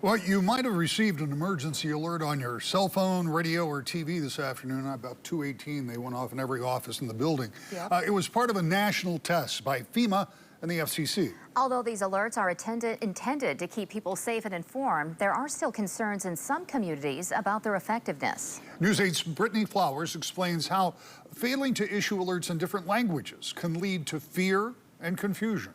Well, you might have received an emergency alert on your cell phone, radio, or TV this afternoon. About 2:18, they went off in every office in the building. Yep. It was part of a national test by FEMA and the FCC. Although these alerts are intended to keep people safe and informed, there are still concerns in some communities about their effectiveness. News 8's Brittany Flowers explains how failing to issue alerts in different languages can lead to fear and confusion.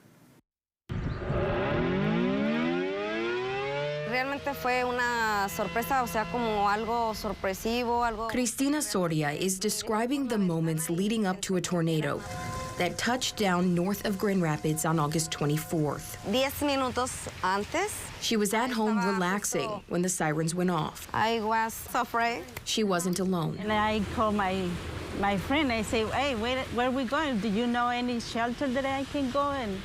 Realmente fue una sorpresa, o sea, como algo sorpresivo, algo... Cristina Soria is describing the moments leading up to a tornado that touched down north of Grand Rapids on August 24th. 10 minutos antes. She was at home relaxing when the sirens went off. I was afraid. She wasn't alone. And I called my friend. I say, hey, where are we going? Do you know any shelter that I can go? And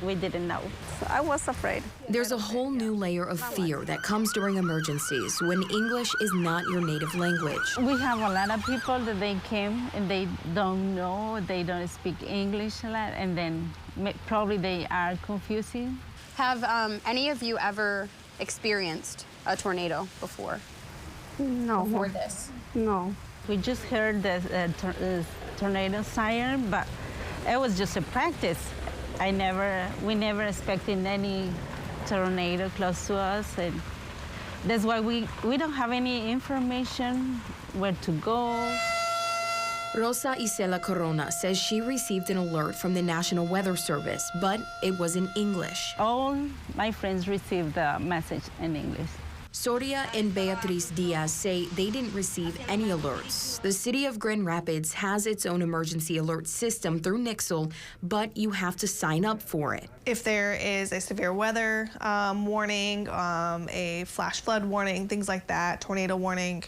we didn't know. So I was afraid. There's a whole new layer of fear that comes during emergencies when English is not your native language. We have a lot of people that they came and they don't know, they don't speak English a lot, and then probably they are confusing. Have any of you ever experienced a tornado before? No. Before this? No. We just heard the tornado siren, but it was just a practice. We never expected any tornado close to us, and that's why we don't have any information where to go. Rosa Isela Corona says she received an alert from the National Weather Service, but it was in English. All my friends received the message in English. Soria and Beatriz Diaz say they didn't receive any alerts. The city of Grand Rapids has its own emergency alert system through Nixle, but you have to sign up for it. If there is a severe weather warning, a flash flood warning, things like that, tornado warning,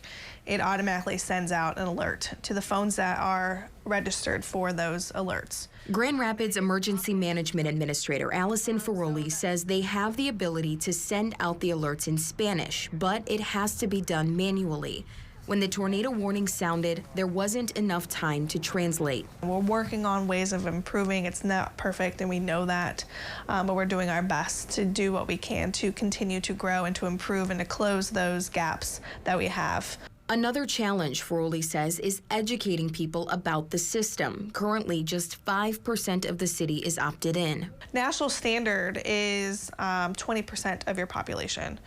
it automatically sends out an alert to the phones that are registered for those alerts. Grand Rapids Emergency Management Administrator Allison Ferroli says they have the ability to send out the alerts in Spanish, but it has to be done manually. When the tornado warning sounded, there wasn't enough time to translate. We're working on ways of improving. It's not perfect, and we know that, but we're doing our best to do what we can to continue to grow and to improve and to close those gaps that we have. Another challenge, Ferroli says, is educating people about the system. Currently, just 5% of the city is opted in. National standard is 20% of your population.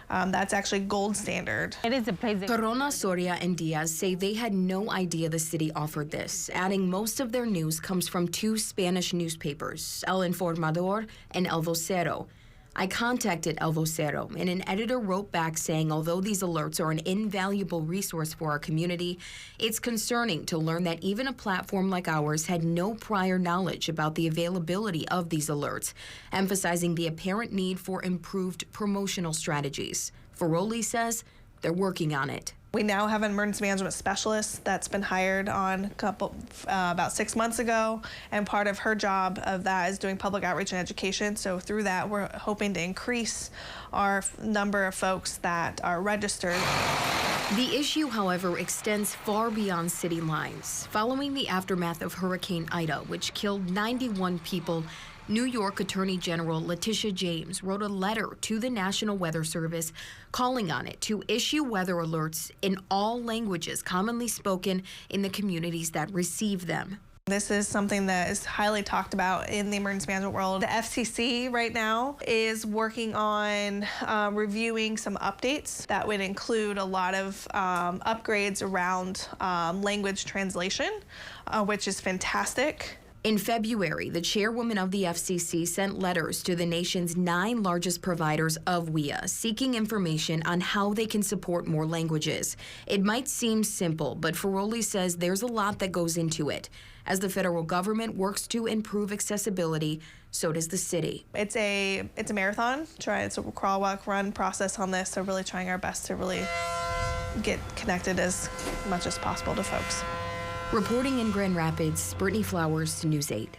That's actually gold standard. It is a place that... Corona, Soria, and Diaz say they had no idea the city offered this, adding most of their news comes from two Spanish newspapers, El Informador and El Vocero. I contacted El Vocero, and an editor wrote back saying although these alerts are an invaluable resource for our community, it's concerning to learn that even a platform like ours had no prior knowledge about the availability of these alerts, emphasizing the apparent need for improved promotional strategies. Ferroli says they're working on it. We now have an emergency management specialist that's been hired on about 6 months ago, and part of her job of that is doing public outreach and education. So through that, we're hoping to increase our number of folks that are registered. The issue, however, extends far beyond city lines. Following the aftermath of Hurricane Ida, which killed 91 people, New York Attorney General Letitia James wrote a letter to the National Weather Service calling on it to issue weather alerts in all languages commonly spoken in the communities that receive them. This is something that is highly talked about in the emergency management world. The FCC right now is working on reviewing some updates that would include a lot of upgrades around language translation, which is fantastic. In February, the chairwoman of the FCC sent letters to the nation's 9 largest providers of WEA, seeking information on how they can support more languages. It might seem simple, but Ferroli says there's a lot that goes into it. As the federal government works to improve accessibility, so does the city. It's a marathon. It's a crawl, walk, run process on this, so really trying our best to really get connected as much as possible to folks. Reporting in Grand Rapids, Brittany Flowers, News 8.